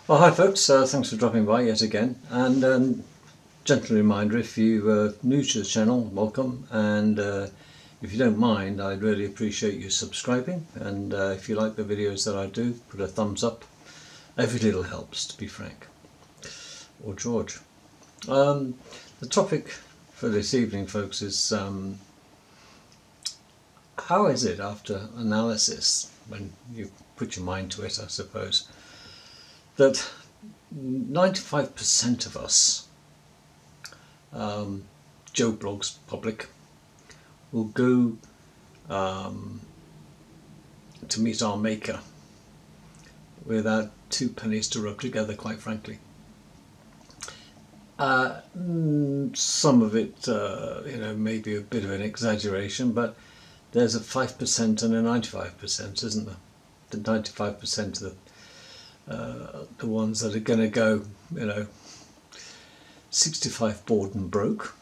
Well, hi folks, thanks for dropping by yet again, and gentle reminder, if you're new to the channel, welcome, and if you don't mind, I'd really appreciate you subscribing, and if you like the videos that I do, put a thumbs up. Every little helps, to be frank. Or George. The topic for this evening, folks, is how is it after analysis, when you put your mind to it, I suppose, that 95% of us, Joe Blogs public, will go to meet our maker without two pennies to rub together, quite frankly. Some of it, maybe a bit of an exaggeration, but there's a 5% and a 95%, isn't there? The 95% of the ones that are going to go, 65 bored and broke,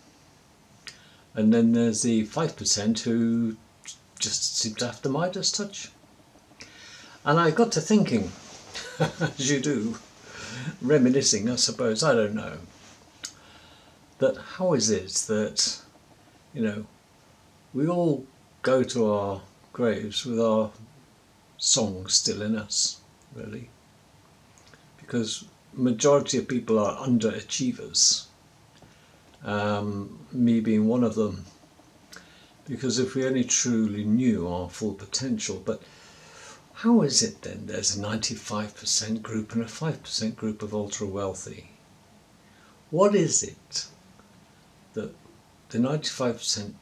and then there's the 5% who just seem to have the Midas touch. And I got to thinking, as you do, reminiscing, I suppose, I don't know, that how is it that, we all go to our graves with our songs still in us, really, because majority of people are underachievers, me being one of them, because if we only truly knew our full potential. But how is it then there's a 95% group and a 5% group of ultra wealthy? What is it that the 95%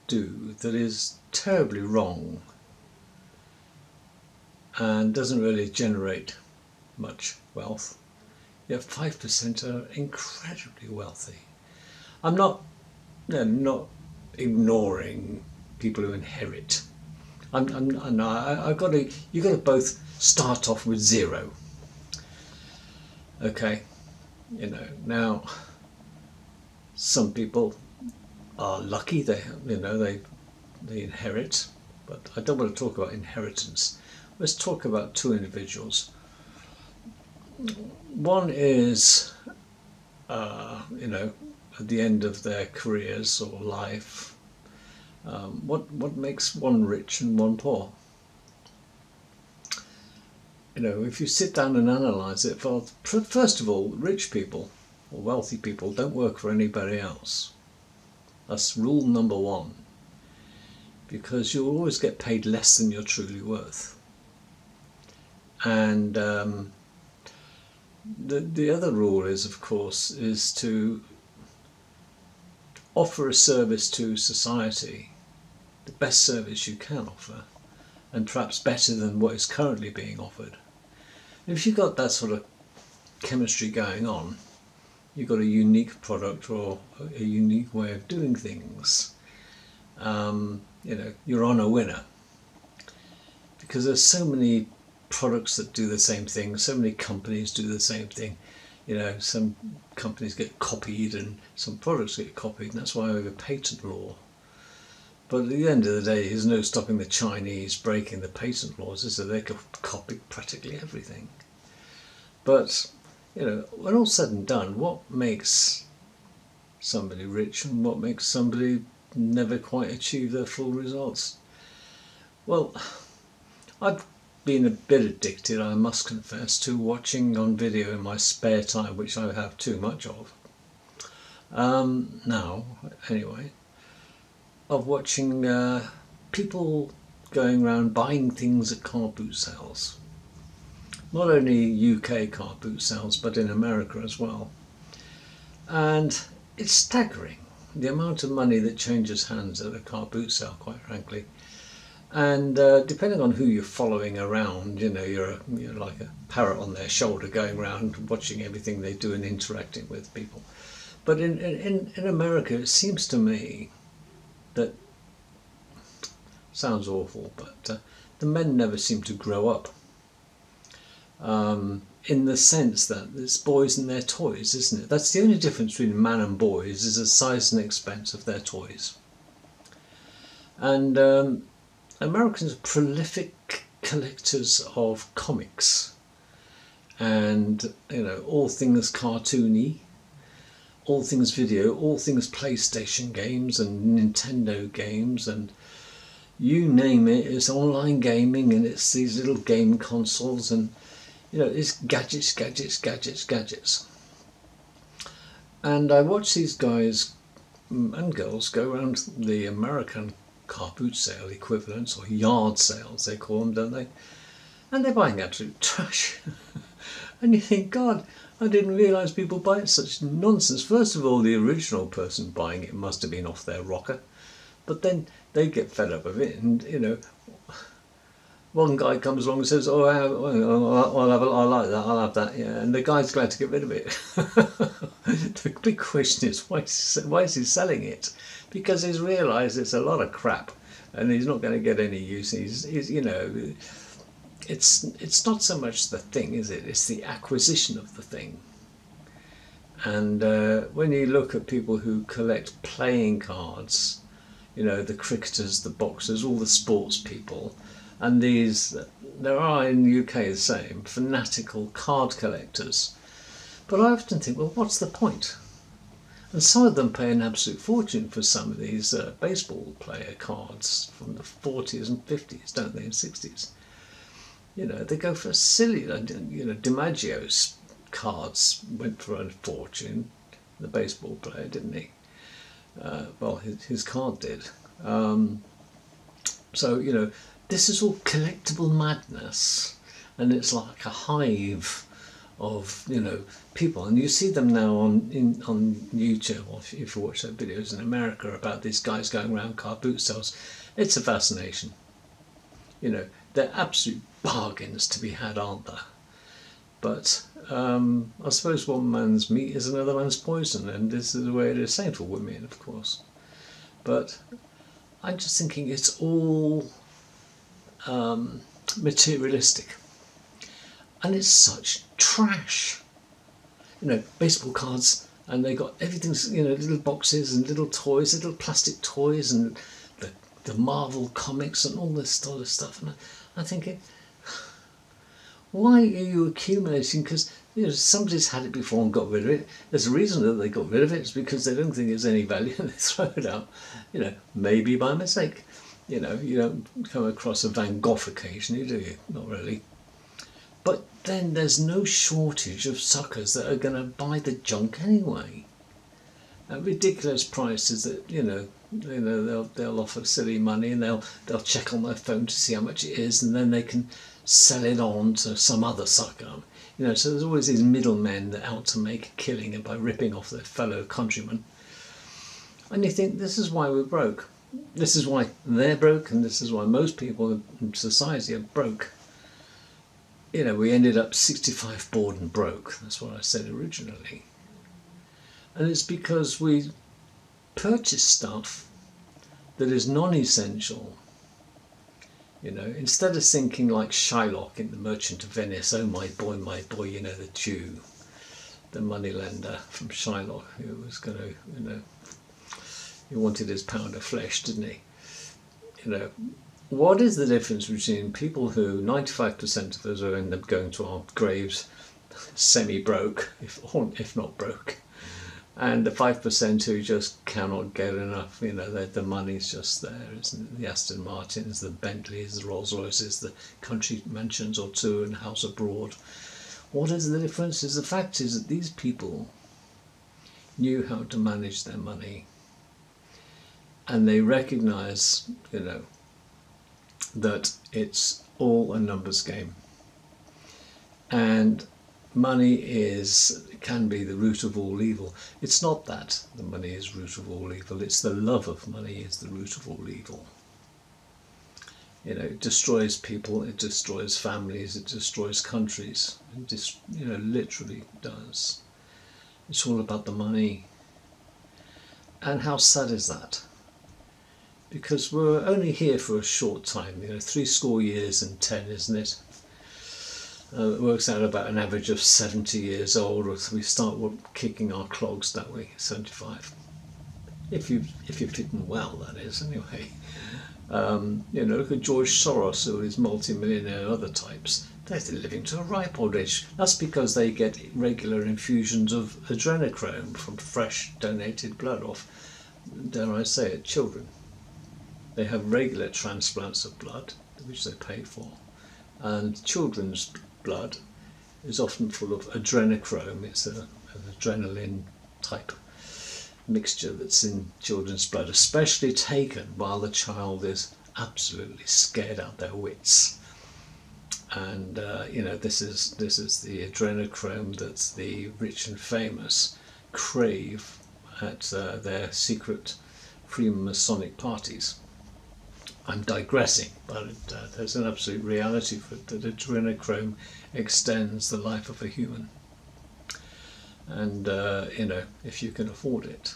do that is terribly wrong and doesn't really generate much wealth, yet 5% are incredibly wealthy? I'm not ignoring people who inherit. You've got to both start off with zero. Okay, now some people are lucky; they inherit, but I don't want to talk about inheritance. Let's talk about two individuals. One is, at the end of their careers or life, what makes one rich and one poor? If you sit down and analyse it, well, first of all, rich people or wealthy people don't work for anybody else. That's rule number one, because you'll always get paid less than you're truly worth. And the other rule is, of course, is to offer a service to society, the best service you can offer, and perhaps better than what is currently being offered. If you've got that sort of chemistry going on, you've got a unique product or a unique way of doing things, you're on a winner. Because there's so many products that do the same thing, so many companies do the same thing. Some companies get copied and some products get copied, and that's why we have a patent law. But at the end of the day, there's no stopping the Chinese breaking the patent laws, is there? They could copy practically everything. But, when all's said and done, what makes somebody rich and what makes somebody never quite achieve their full results? Well, I've been a bit addicted, I must confess, to watching on video in my spare time, which I have too much of. Now, anyway, of watching people going around buying things at car boot sales. Not only UK car boot sales, but in America as well. And it's staggering, the amount of money that changes hands at a car boot sale, quite frankly. And depending on who you're following around, you're like a parrot on their shoulder going around watching everything they do and interacting with people. But in America, it seems to me that, sounds awful, but the men never seem to grow up. In the sense that it's boys and their toys, isn't it? That's the only difference between man and boys, is the size and expense of their toys. And Americans are prolific collectors of comics, and all things cartoony, all things video, all things PlayStation games and Nintendo games, and you name it, it's online gaming, and it's these little game consoles, and it's gadgets, gadgets, gadgets, gadgets. And I watch these guys and girls go around the American car boot sale equivalents, or yard sales they call them, don't they? And they're buying absolute trash. And you think, God, I didn't realise people buy such nonsense. First of all, the original person buying it must have been off their rocker. But then they get fed up of it, and one guy comes along and says, "Oh, I like that, I'll have that," yeah, and the guy's glad to get rid of it. The big question is, why is he selling it? Because he's realised it's a lot of crap, and he's not going to get any use. He's it's not so much the thing, is it? It's the acquisition of the thing. And when you look at people who collect playing cards, the cricketers, the boxers, all the sports people, and there are in the UK the same, fanatical card collectors. But I often think, well, what's the point? And some of them pay an absolute fortune for some of these baseball player cards from the 40s and 50s, don't they, and 60s. They go for silly, DiMaggio's cards went for a fortune, the baseball player, didn't he? Well, his card did. So, this is all collectible madness, and it's like a hive of people, and you see them now on YouTube, or if you watch their videos in America about these guys going around car boot sales. It's a fascination. They're absolute bargains to be had, aren't there? But I suppose one man's meat is another man's poison, and this is the way it is. Same for women, of course. But I'm just thinking it's all materialistic, and it's such trash. Baseball cards, and they got everything's little boxes and little toys, little plastic toys, and the Marvel comics and all this sort of stuff. And I'm thinking, why are you accumulating? Because somebody's had it before and got rid of it. There's a reason that they got rid of it. It's because they don't think it's any value and they throw it out. Maybe by mistake. You don't come across a Van Gogh occasionally, do you? Not really. But then there's no shortage of suckers that are going to buy the junk anyway. At ridiculous prices that they'll offer silly money, and they'll check on their phone to see how much it is, and then they can sell it on to some other sucker. So there's always these middlemen that are out to make a killing and by ripping off their fellow countrymen. And you think, this is why we're broke. This is why they're broke, and this is why most people in society are broke. We ended up 65 bored and broke. That's what I said originally. And it's because we purchase stuff that is non-essential. Instead of thinking like Shylock in The Merchant of Venice, oh my boy, the Jew, the moneylender from Shylock, who was going to, he wanted his pound of flesh, didn't he? What is the difference between people who 95% of us will end up going to our graves semi-broke, if not broke, and the 5% who just cannot get enough? The money's just there, isn't it? The Aston Martins, the Bentleys, the Rolls Royces, the country mansions or two and house abroad. What is the difference? The fact is that these people knew how to manage their money, and they recognise, that it's all a numbers game, and money can be the root of all evil. It's not that the money is root of all evil, it's the love of money is the root of all evil. It destroys people, it destroys families, it destroys countries. It just, literally does. It's all about the money. And how sad is that? Because we're only here for a short time, 70 years and 10, isn't it? It works out about an average of 70 years old, or we start kicking our clogs that way, 75. If you're fitting well, that is, anyway. Look at George Soros or his multi-millionaire other types. they're living to a ripe old age. That's because they get regular infusions of adrenochrome from fresh donated blood off, dare I say it, children. They have regular transplants of blood, which they pay for, and children's blood is often full of adrenochrome. It's an adrenaline type mixture that's in children's blood, especially taken while the child is absolutely scared out their wits. And this is the adrenochrome that the rich and famous crave at their secret Freemasonic parties. I'm digressing, but there's an absolute reality for it, that adrenochrome extends the life of a human. And, if you can afford it.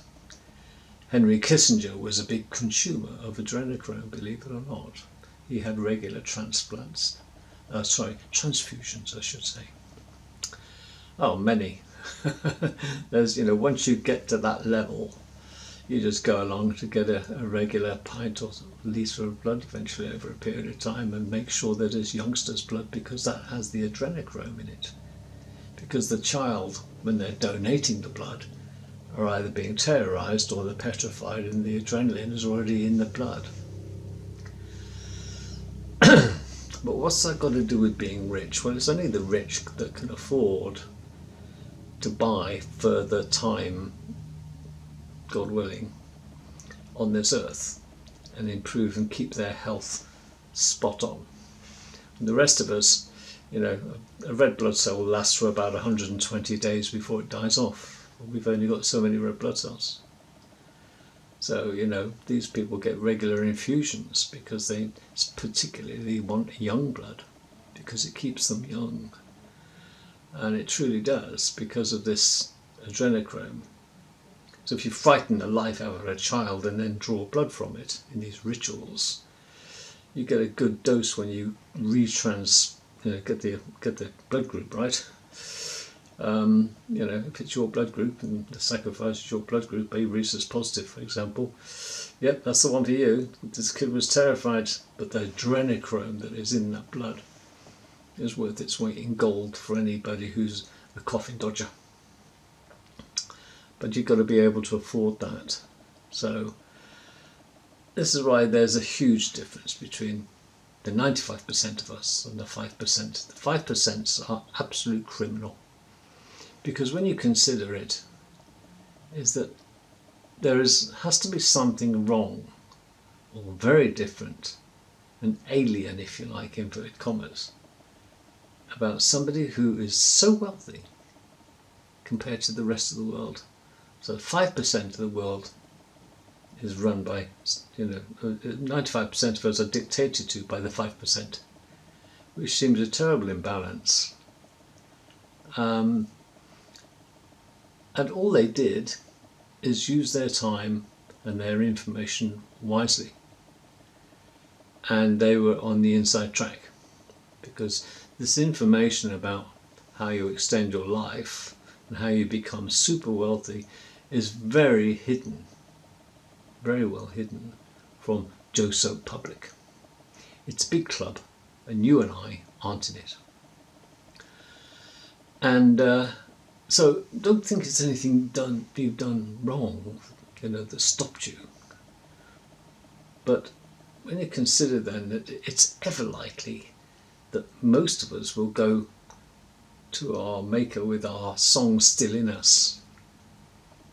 Henry Kissinger was a big consumer of adrenochrome, believe it or not. He had regular transfusions, I should say. Oh, many. There's, once you get to that level, you just go along to get a regular pint or litre of blood eventually over a period of time, and make sure that it's youngster's blood, because that has the adrenochrome in it. Because the child, when they're donating the blood, are either being terrorised or they're petrified, and the adrenaline is already in the blood. But what's that got to do with being rich? Well, it's only the rich that can afford to buy further time, God willing, on this earth, and improve and keep their health spot on. And the rest of us, a red blood cell lasts for about 120 days before it dies off. We've only got so many red blood cells. So, these people get regular infusions because they particularly want young blood, because it keeps them young. And it truly does, because of this adrenochrome. So if you frighten the life out of a child and then draw blood from it in these rituals, you get a good dose when you get the blood group right. If it's your blood group and the sacrifice is your blood group, A rhesus positive, for example, yep, that's the one for you. This kid was terrified, but the adrenochrome that is in that blood is worth its weight in gold for anybody who's a coffin dodger. But you've got to be able to afford that. So this is why there's a huge difference between the 95% of us and the 5%. The 5% are absolute criminal. Because when you consider it, is that there has to be something wrong, or very different, an alien, if you like, inverted commas, about somebody who is so wealthy compared to the rest of the world. So 5% of the world is run by, 95% of us are dictated to by the 5%, which seems a terrible imbalance. And all they did is use their time and their information wisely. And they were on the inside track, because this information about how you extend your life and how you become super wealthy is very hidden, very well hidden from Joe Soap Public. It's a big club, and you and I aren't in it. And so don't think it's anything you've done wrong, that stopped you. But when you consider then that it's ever likely that most of us will go to our Maker with our song still in us,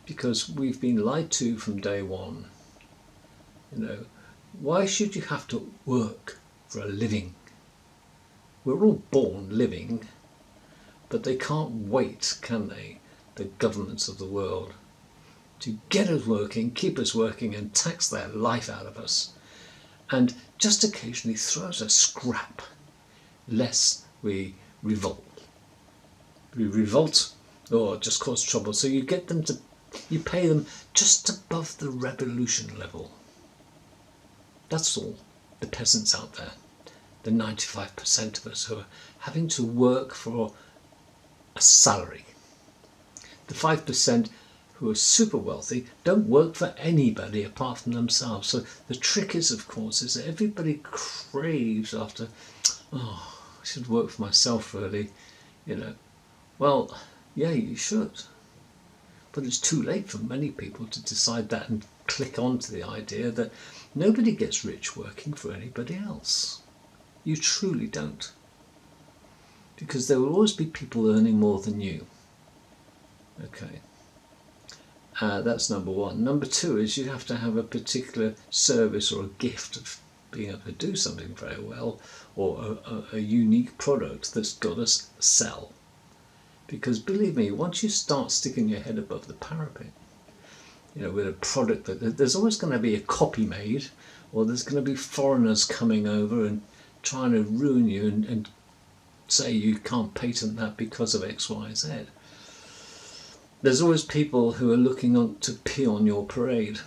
because we've been lied to from day one. Why should you have to work for a living? We're all born living, but they can't wait, can they, the governments of the world, to get us working, keep us working, and tax their life out of us, and just occasionally throw us a scrap, lest we revolt. We revolt, or just cause trouble, so you pay them just above the revolution level. That's all, the peasants out there, the 95% of us who are having to work for a salary. The 5% who are super wealthy don't work for anybody apart from themselves. So the trick is, of course, is that everybody craves after, I should work for myself really, you know. Well, yeah, you should. But it's too late for many people to decide that and click onto the idea that nobody gets rich working for anybody else. You truly don't. Because there will always be people earning more than you. Okay. That's number one. Number two is you have to have a particular service or a gift of being able to do something very well, or a unique product that's got to sell. Because believe me, once you start sticking your head above the parapet, with a product that there's always going to be a copy made, or there's going to be foreigners coming over and trying to ruin you and say you can't patent that because of X, Y, Z. There's always people who are looking on to pee on your parade,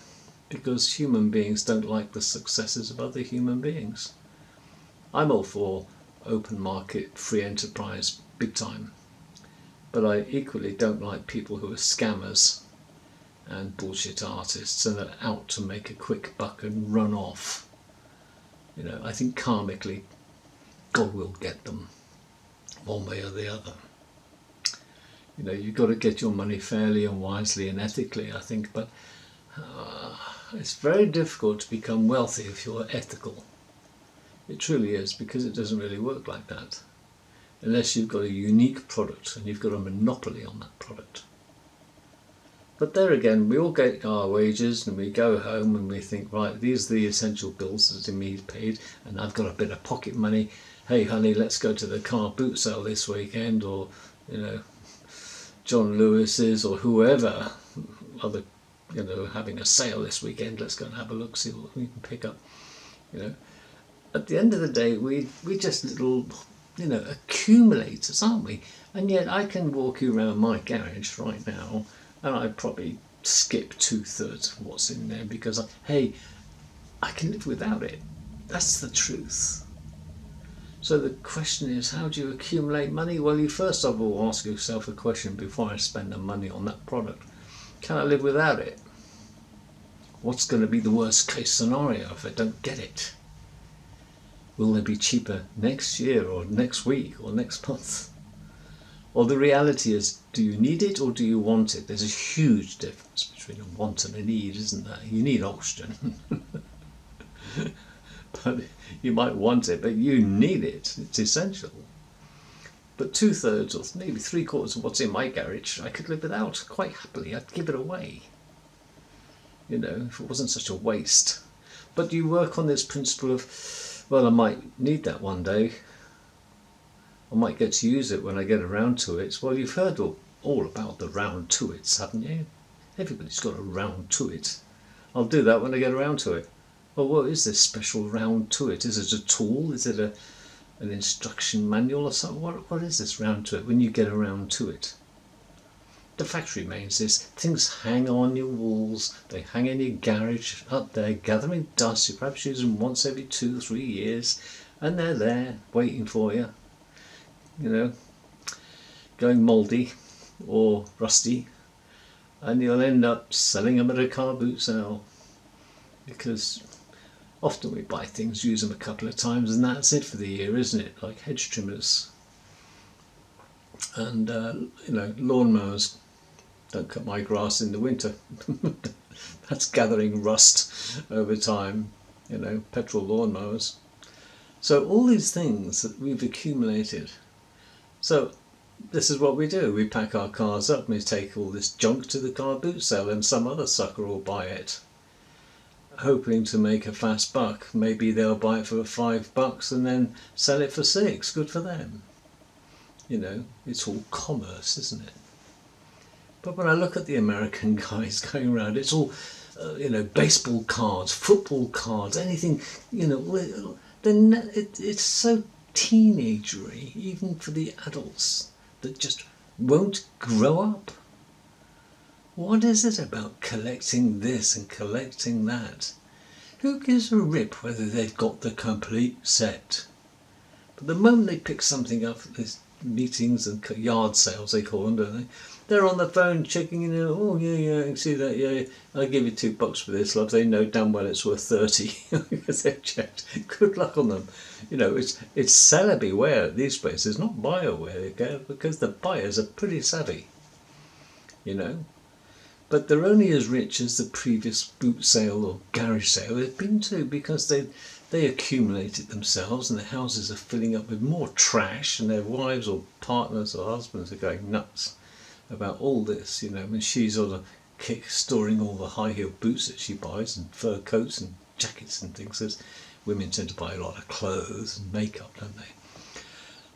because human beings don't like the successes of other human beings. I'm all for open market, free enterprise, big time. But I equally don't like people who are scammers and bullshit artists and are out to make a quick buck and run off. I think karmically, God will get them, one way or the other. You've got to get your money fairly and wisely and ethically, I think, but it's very difficult to become wealthy if you're ethical. It truly is, because it doesn't really work like that. Unless you've got a unique product and you've got a monopoly on that product. But there again, we all get our wages and we go home and we think, right, these are the essential bills that need paid, and I've got a bit of pocket money. Hey honey, let's go to the car boot sale this weekend, or John Lewis's or whoever, other, having a sale this weekend, let's go and have a look, see what we can pick up. At the end of the day, we just little, accumulators, aren't we? And yet I can walk you around my garage right now and I'd probably skip 2/3 of what's in there because, I can live without it. That's the truth. So the question is, how do you accumulate money? Well, you first of all ask yourself a question before I spend the money on that product. Can I live without it? What's going to be the worst case scenario if I don't get it? Will they be cheaper next year or next week or next month? Well, the reality is, do you need it or do you want it? There's a huge difference between a want and a need, isn't there? You need oxygen. But you might want it, but you need it. It's essential. But 2/3 or maybe 3/4 of what's in my garage, I could live without quite happily. I'd give it away. If it wasn't such a waste. But you work on this principle of, well, I might need that one day. I might get to use it when I get around to it. Well, you've heard all about the round to its, haven't you? Everybody's got a round to it. I'll do that when I get around to it. Well, what is this special round to it? Is it a tool? Is it an instruction manual or something? What is this round to it when you get around to it? The fact remains is, things hang on your walls, they hang in your garage, up there, gathering dust. You perhaps use them once every 2-3 years, and they're there, waiting for you. Going mouldy or rusty, and you'll end up selling them at a car boot sale. Because often we buy things, use them a couple of times, and that's it for the year, isn't it? Like hedge trimmers and lawnmowers. Don't cut my grass in the winter. That's gathering rust over time. Petrol lawnmowers. So all these things that we've accumulated. So this is what we do. We pack our cars up and we take all this junk to the car boot sale, and some other sucker will buy it, hoping to make a fast buck. Maybe they'll buy it for $5 and then sell it for $6. Good for them. It's all commerce, isn't it? But when I look at the American guys going around, it's all, baseball cards, football cards, anything, it's so teenagery, even for the adults, that just won't grow up. What is it about collecting this and collecting that? Who gives a rip whether they've got the complete set? But the moment they pick something up, this meetings and yard sales, they call them, don't they? They're on the phone checking, oh yeah, I see that, yeah, I'll give you $2 for this, love. They know damn well it's worth 30 because they've checked. Good luck on them. It's seller beware at these places, not buyer beware, because the buyers are pretty savvy, But they're only as rich as the previous boot sale or garage sale they've been to, because they accumulate it themselves, and their houses are filling up with more trash, and their wives or partners or husbands are going nuts about all this, and she's sort of storing all the high heel boots that she buys and fur coats and jackets and things, because women tend to buy a lot of clothes and makeup, don't they?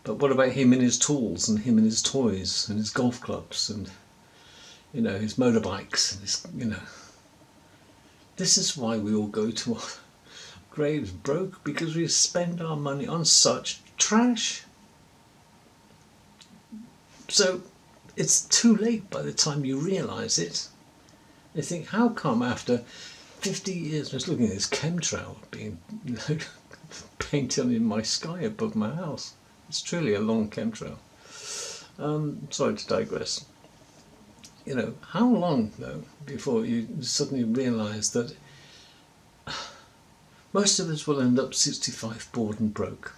But what about him and his tools and him and his toys and his golf clubs and his motorbikes and his, This is why we all go to our graves broke, because we spend our money on such trash. So it's too late by the time you realise it. You think, how come after 50 years, just looking at this chemtrail being painted in my sky above my house. It's truly a long chemtrail. Sorry to digress. How long, though, before you suddenly realise that most of us will end up 65 bored and broke?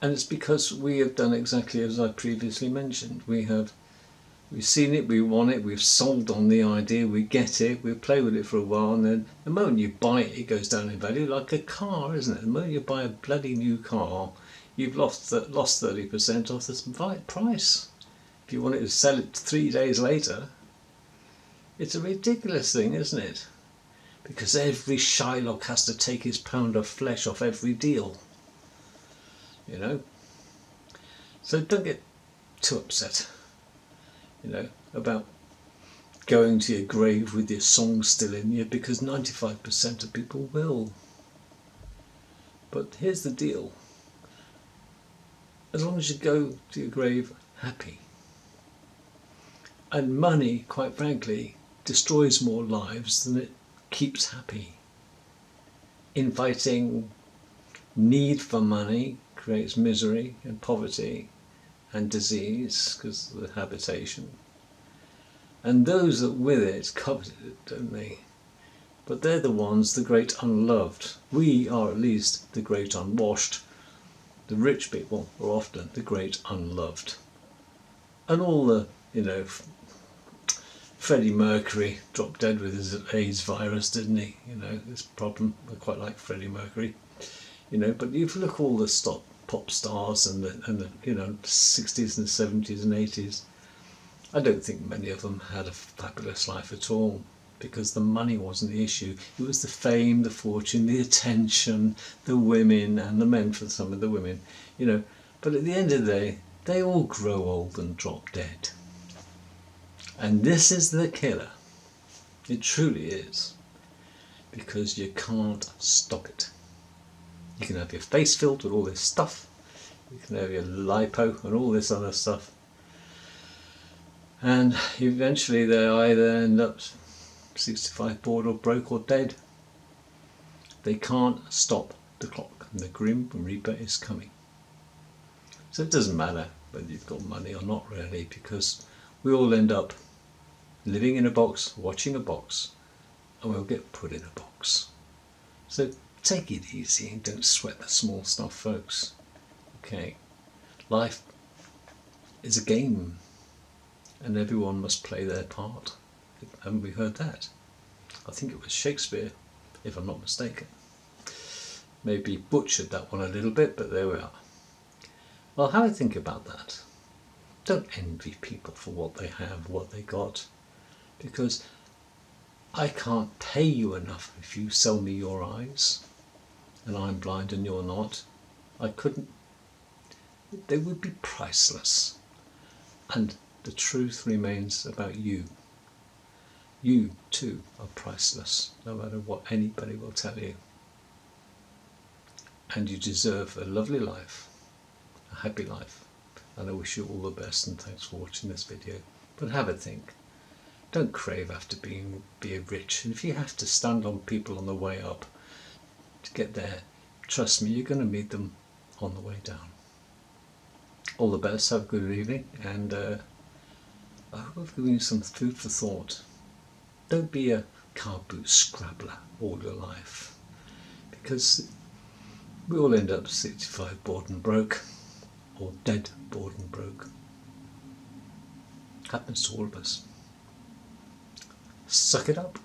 And it's because we have done exactly as I previously mentioned. We've seen it, we want it, we've sold on the idea, we get it, we play with it for a while, and then the moment you buy it, it goes down in value like a car, isn't it? The moment you buy a bloody new car, you've lost 30% off the price. If you wanted to sell it 3 days later, it's a ridiculous thing, isn't it? Because every Shylock has to take his pound of flesh off every deal. So don't get too upset, about going to your grave with your song still in you, because 95% of people will. But here's the deal. As long as you go to your grave happy. And money, quite frankly, destroys more lives than it keeps happy. Inviting need for money creates misery and poverty and disease, because of the habitation. And those that with it covet it, don't they? But they're the ones, the great unloved. We are at least the great unwashed. The rich people are often the great unloved. And all the, Freddie Mercury dropped dead with his AIDS virus, didn't he? This problem. I quite like Freddie Mercury. But if you look at all the pop stars and the 60s and 70s and 80s, I don't think many of them had a fabulous life at all, because the money wasn't the issue. It was the fame, the fortune, the attention, the women, and the men for some of the women, But at the end of the day, they all grow old and drop dead. And this is the killer. It truly is. Because you can't stop it. You can have your face filled with all this stuff. You can have your lipo and all this other stuff. And eventually they either end up 65 bored or broke or dead. They can't stop the clock, and the Grim Reaper is coming. So it doesn't matter whether you've got money or not, really, because we all end up living in a box, watching a box, and we'll get put in a box. So take it easy and don't sweat the small stuff, folks. Okay, life is a game, and everyone must play their part. Haven't we heard that? I think it was Shakespeare, if I'm not mistaken. Maybe butchered that one a little bit, but there we are. Well, have a think about that. Don't envy people for what they have, what they got, because I can't pay you enough if you sell me your eyes and I'm blind and you're not. I couldn't. They would be priceless. And the truth remains about you. You too are priceless, no matter what anybody will tell you. And you deserve a lovely life, a happy life. And I wish you all the best, and thanks for watching this video. But have a think. Don't crave after being rich. And if you have to stand on people on the way up to get there, trust me, you're going to meet them on the way down. all the best, have a good evening, and I hope I've given you some food for thought. Don't be a car boot scrabbler all your life, because we all end up 65 bored and broke, or dead bored and broke. Happens to all of us. Suck it up.